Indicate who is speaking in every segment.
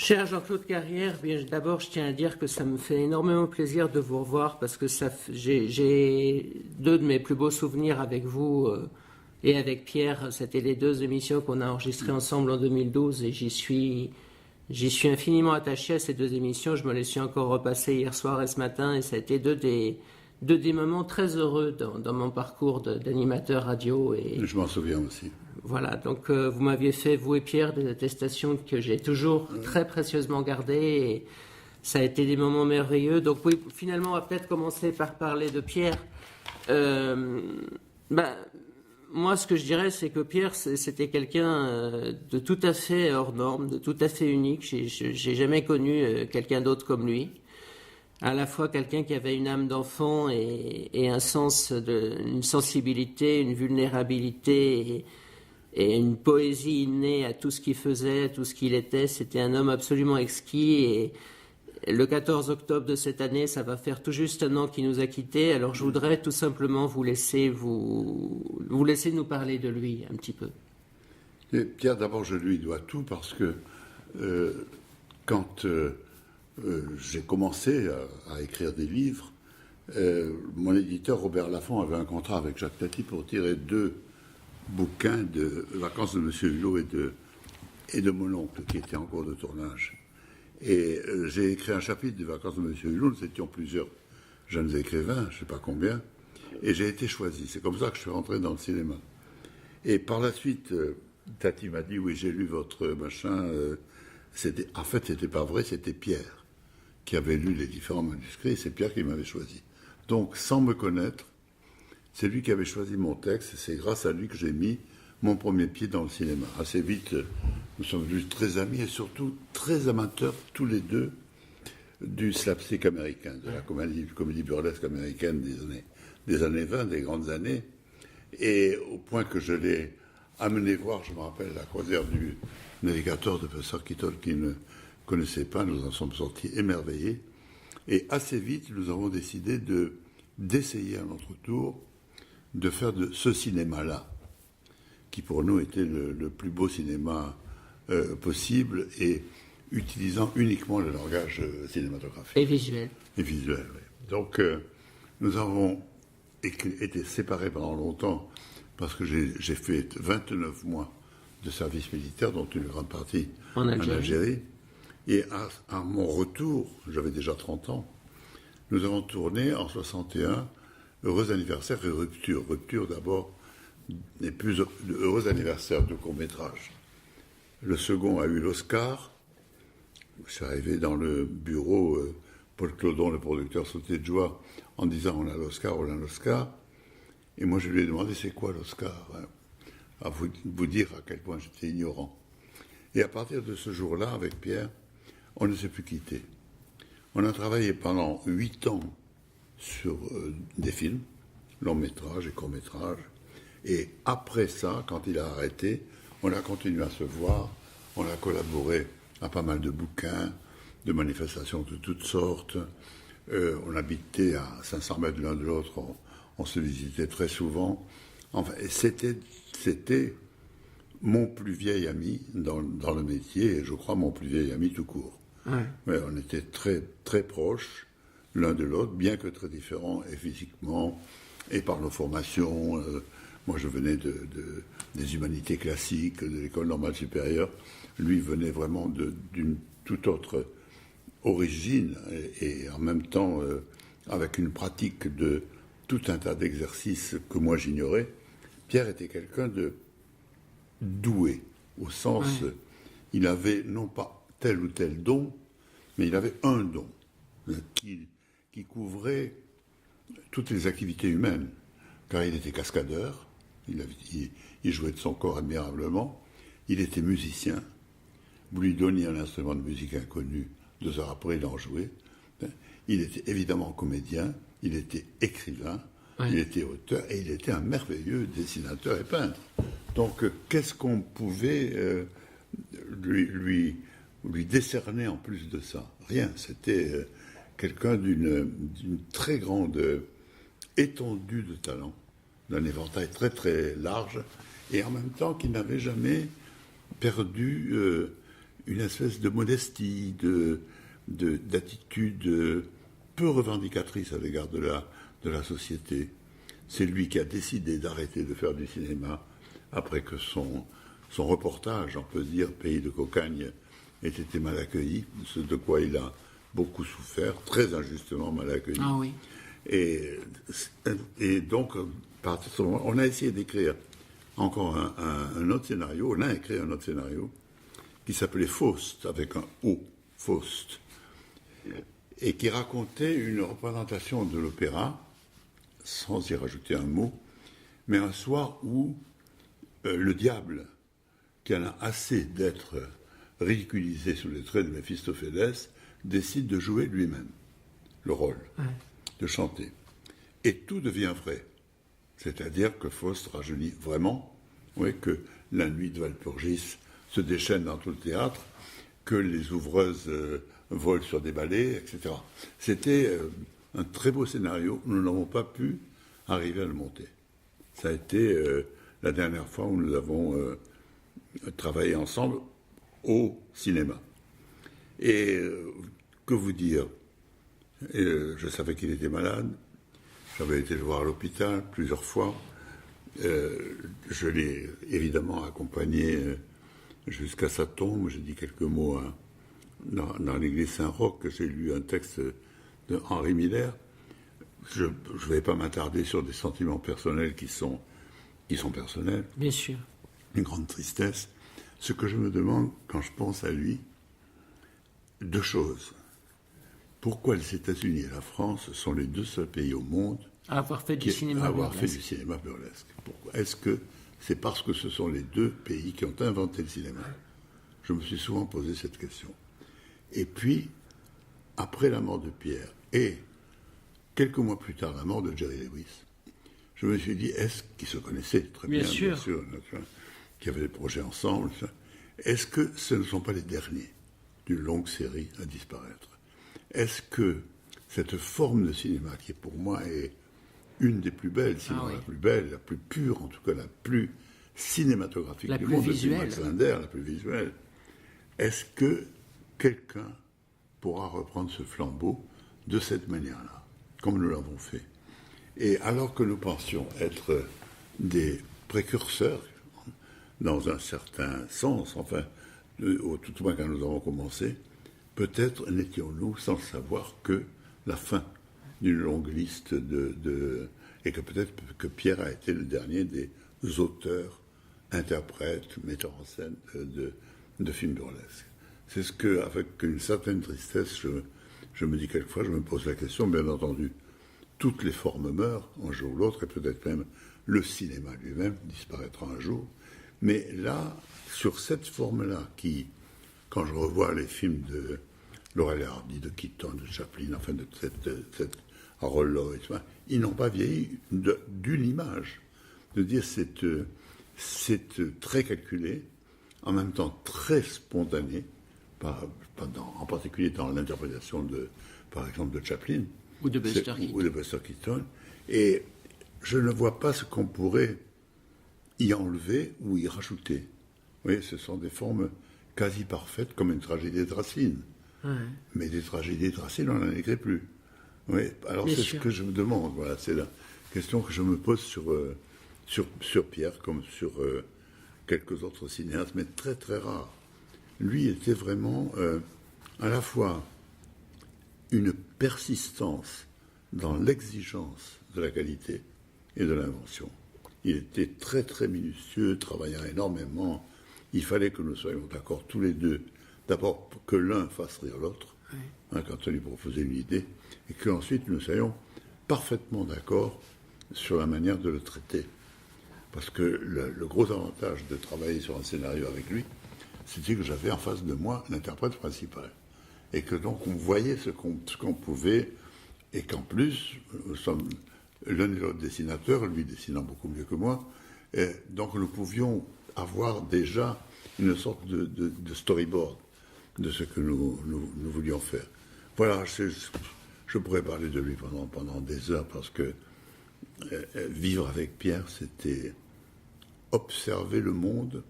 Speaker 1: Cher Jean-Claude Carrière, bien, d'abord je tiens à dire que ça me fait énormément plaisir de vous revoir parce que j'ai deux de mes plus beaux souvenirs avec vous et avec Pierre. C'était les deux émissions qu'on a enregistrées ensemble en 2012 et j'y suis infiniment attaché à ces deux émissions. Je me les suis encore repassées hier soir et ce matin et ça a été deux des moments très heureux dans mon parcours d'animateur radio. Et
Speaker 2: je m'en souviens aussi.
Speaker 1: voilà, donc vous m'aviez fait, vous et Pierre, des attestations que j'ai toujours très précieusement gardées et ça a été des moments merveilleux. Donc oui, finalement, on va peut-être commencer par parler de Pierre. Moi, ce que je dirais, c'est que Pierre, c'était quelqu'un de tout à fait hors norme, de tout à fait unique. J'ai jamais connu quelqu'un d'autre comme lui. À la fois quelqu'un qui avait une âme d'enfant et un sens une sensibilité, une vulnérabilité et une poésie innée à tout ce qu'il faisait, à tout ce qu'il était. C'était un homme absolument exquis et le 14 octobre de cette année, ça va faire tout juste un an qu'il nous a quittés. Alors je voudrais tout simplement vous laisser nous parler de lui un petit peu.
Speaker 2: Et Pierre, d'abord, je lui dois tout parce que quand j'ai commencé à écrire des livres, mon éditeur Robert Laffont avait un contrat avec Jacques Tati pour tirer 2 bouquins de Vacances de Monsieur Hulot et de mon oncle qui était en cours de tournage. Et j'ai écrit un chapitre de Vacances de Monsieur Hulot, nous étions plusieurs jeunes écrivains, je ne sais pas combien, et j'ai été choisi. C'est comme ça que je suis rentré dans le cinéma. Et par la suite, Tati m'a dit, oui, j'ai lu votre machin. En fait, c'était pas vrai, c'était Pierre qui avait lu les différents manuscrits, et c'est Pierre qui m'avait choisi. Donc, sans me connaître, c'est lui qui avait choisi mon texte, et c'est grâce à lui que j'ai mis mon premier pied dans le cinéma. Assez vite, nous sommes devenus très amis et surtout très amateurs, tous les deux, du slapstick américain, de la comédie burlesque américaine des années 20, des grandes années. Et au point que je l'ai amené voir, je me rappelle, la croisière du navigateur de Professeur Keaton qui ne connaissait pas, nous en sommes sortis émerveillés. Et assez vite, nous avons décidé d'essayer à notre tour de faire de ce cinéma-là, qui pour nous était le plus beau cinéma possible et utilisant uniquement le langage cinématographique.
Speaker 1: Et visuel.
Speaker 2: Et visuel, oui. Donc, nous avons été séparés pendant longtemps parce que j'ai fait 29 mois de service militaire, dont une grande partie en Algérie. Et à mon retour, j'avais déjà 30 ans, nous avons tourné en 61 Heureux anniversaire et Rupture. Rupture d'abord, les plus heureux anniversaires de court-métrage. Le second a eu l'Oscar. Je suis arrivé dans le bureau, Paul Claudon, le producteur, sautait de joie en disant on a l'Oscar, on a l'Oscar. Et moi je lui ai demandé c'est quoi l'Oscar, à vous dire à quel point j'étais ignorant. Et à partir de ce jour-là, avec Pierre, on ne s'est plus quitté. On a travaillé pendant 8 ans sur des films, longs métrages et courts métrages. Et après ça, quand il a arrêté, on a continué à se voir, on a collaboré à pas mal de bouquins, de manifestations de toutes sortes. On habitait à 500 mètres l'un de l'autre, on se visitait très souvent. Enfin, c'était mon plus vieil ami dans le métier, et je crois mon plus vieil ami tout court. Ouais. Mais on était très, très proches l'un de l'autre, bien que très différents, et physiquement, et par nos formations. Moi, je venais des humanités classiques, de l'école normale supérieure. Lui venait vraiment d'une toute autre origine, et en même temps, avec une pratique de tout un tas d'exercices que moi j'ignorais. Pierre était quelqu'un de doué, au sens, il avait non pas tel ou tel don, mais il avait un don qui couvrait toutes les activités humaines, car il était cascadeur, il jouait de son corps admirablement, il était musicien, vous lui donniez un instrument de musique inconnu, 2 heures après il en jouait, il était évidemment comédien, il était écrivain, il était auteur, et il était un merveilleux dessinateur et peintre. Donc, qu'est-ce qu'on pouvait lui décerner en plus de ça? Rien. C'était quelqu'un d'une très grande étendue de talent, d'un éventail très très large, et en même temps qui n'avait jamais perdu une espèce de modestie, d'attitude peu revendicatrice à l'égard de la société. C'est lui qui a décidé d'arrêter de faire du cinéma après que son reportage, on peut dire, Pays de cocagne, ait été mal accueilli, ce de quoi il a beaucoup souffert, très injustement mal accueilli.
Speaker 1: Ah oui.
Speaker 2: Et donc, à partir de ce moment, on a essayé d'écrire encore un autre scénario. On a écrit un autre scénario qui s'appelait Faust, avec un O, Faust, et qui racontait une représentation de l'opéra, sans y rajouter un mot, mais un soir où le diable, qui en a assez d'être ridiculisé sous les traits de Méphistophélès, décide de jouer lui-même le rôle, de chanter. Et tout devient vrai. C'est-à-dire que Faust rajeunit vraiment, que la nuit de Walpurgis se déchaîne dans tout le théâtre, que les ouvreuses volent sur des balais, etc. C'était un très beau scénario. Nous n'avons pas pu arriver à le monter. Ça a été la dernière fois où nous avons travaillé ensemble au cinéma. Et que vous dire, je savais qu'il était malade. J'avais été le voir à l'hôpital plusieurs fois. Je l'ai évidemment accompagné jusqu'à sa tombe. J'ai dit quelques mots dans l'église Saint-Roch. J'ai lu un texte de Henri Miller. Je ne vais pas m'attarder sur des sentiments personnels qui sont personnels.
Speaker 1: Bien sûr.
Speaker 2: Une grande tristesse. Ce que je me demande quand je pense à lui, deux choses. Pourquoi les États-Unis et la France sont les deux seuls pays au monde
Speaker 1: à avoir fait du cinéma
Speaker 2: burlesque. Pourquoi ? Est-ce que c'est parce que ce sont les deux pays qui ont inventé le cinéma ? Je me suis souvent posé cette question. Et puis, après la mort de Pierre et quelques mois plus tard la mort de Jerry Lewis, je me suis dit, est-ce qu'ils se connaissaient très bien, bien sûr, qui avaient des projets ensemble, est-ce que ce ne sont pas les derniers d'une longue série à disparaître ? Est-ce que cette forme de cinéma, qui pour moi est une des plus belles, sinon la plus belle, la plus pure, en tout cas la plus cinématographique du monde, la plus visuelle, est-ce que quelqu'un pourra reprendre ce flambeau de cette manière-là, comme nous l'avons fait ? Et alors que nous pensions être des précurseurs, dans un certain sens, enfin, au tout moins quand nous avons commencé, peut-être n'étions-nous sans le savoir que la fin d'une longue liste et que peut-être que Pierre a été le dernier des auteurs, interprètes, metteurs en scène de films burlesques. C'est ce que, avec une certaine tristesse, je me dis quelquefois, je me pose la question, bien entendu, toutes les formes meurent un jour ou l'autre, et peut-être même le cinéma lui-même disparaîtra un jour. Mais là, sur cette forme-là, qui, quand je revois les films de Laurel et Hardy, de Keaton, de Chaplin, enfin de cette Harold Lloyd, ils n'ont pas vieilli d'une image. De dire c'est très calculé, en même temps très spontané, en particulier dans l'interprétation par exemple, de Chaplin.
Speaker 1: Ou de Buster
Speaker 2: Keaton. Et je ne vois pas ce qu'on pourrait y enlever ou y rajouter. Oui, ce sont des formes quasi parfaites, comme une tragédie de Racine. Mais des tragédies de Racine, on n'en écrit plus. Oui, alors c'est ce que je me demande. Voilà, c'est la question que je me pose sur Pierre, comme sur quelques autres cinéastes, mais très très rares. Lui était vraiment à la fois une persistance dans l'exigence de la qualité et de l'invention. Il était très très minutieux, travaillant énormément. Il fallait que nous soyons d'accord tous les deux. D'abord que l'un fasse rire l'autre, quand on lui proposait une idée, et qu'ensuite nous soyons parfaitement d'accord sur la manière de le traiter. Parce que le gros avantage de travailler sur un scénario avec lui, c'était que j'avais en face de moi l'interprète principal. Et que donc on voyait ce qu'on pouvait, et qu'en plus, nous sommes l'un et l'autre dessinateurs, lui dessinant beaucoup mieux que moi, et donc nous pouvions avoir déjà une sorte de storyboard de ce que nous voulions faire. Voilà, je pourrais parler de lui pendant des heures, parce que vivre avec Pierre, c'était observer le monde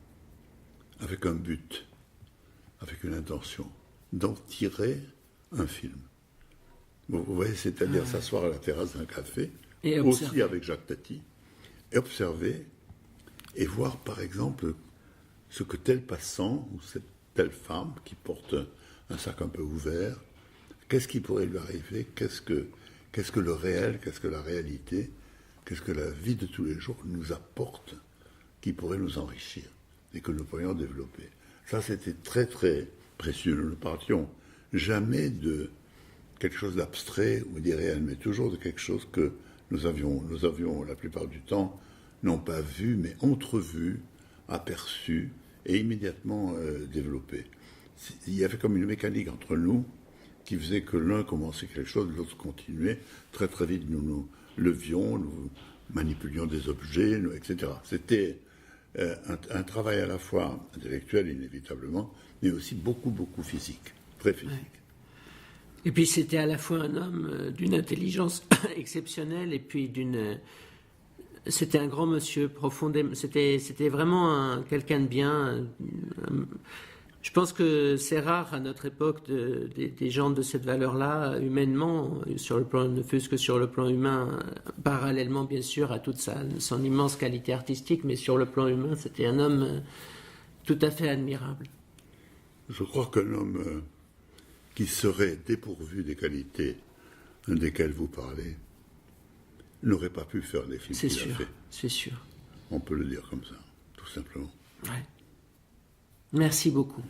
Speaker 2: avec un but, avec une intention d'en tirer un film. Vous voyez, c'est-à-dire s'asseoir à la terrasse d'un café,
Speaker 1: et
Speaker 2: aussi avec Jacques Tati, et observer et voir, par exemple, ce que tel passant ou cette telle femme qui porte un sac un peu ouvert, qu'est-ce qui pourrait lui arriver, qu'est-ce que le réel, qu'est-ce que la réalité, qu'est-ce que la vie de tous les jours nous apporte, qui pourrait nous enrichir et que nous pourrions développer. Ça, c'était très, très précieux. Nous ne partions jamais de quelque chose d'abstrait ou d'irréel, mais toujours de quelque chose que nous avions la plupart du temps, non pas vu, mais entrevu, aperçu et immédiatement développé. Il y avait comme une mécanique entre nous qui faisait que l'un commençait quelque chose, l'autre continuait. Très très vite, nous levions, nous manipulions des objets, etc. C'était un travail à la fois intellectuel, inévitablement, mais aussi beaucoup, beaucoup physique, très physique.
Speaker 1: Ouais. Et puis c'était à la fois un homme d'une intelligence exceptionnelle et puis c'était un grand monsieur, profondément. C'était vraiment quelqu'un de bien. Je pense que c'est rare à notre époque des gens de cette valeur-là, humainement, sur le plan, ne fût-ce que sur le plan humain, parallèlement bien sûr à toute son immense qualité artistique, mais sur le plan humain, c'était un homme tout à fait admirable.
Speaker 2: Je crois qu'un homme qui serait dépourvu des qualités desquelles vous parlez n'aurait pas pu faire les films qu'il a fait.
Speaker 1: C'est sûr.
Speaker 2: On peut le dire comme ça, tout simplement.
Speaker 1: Ouais. Merci beaucoup.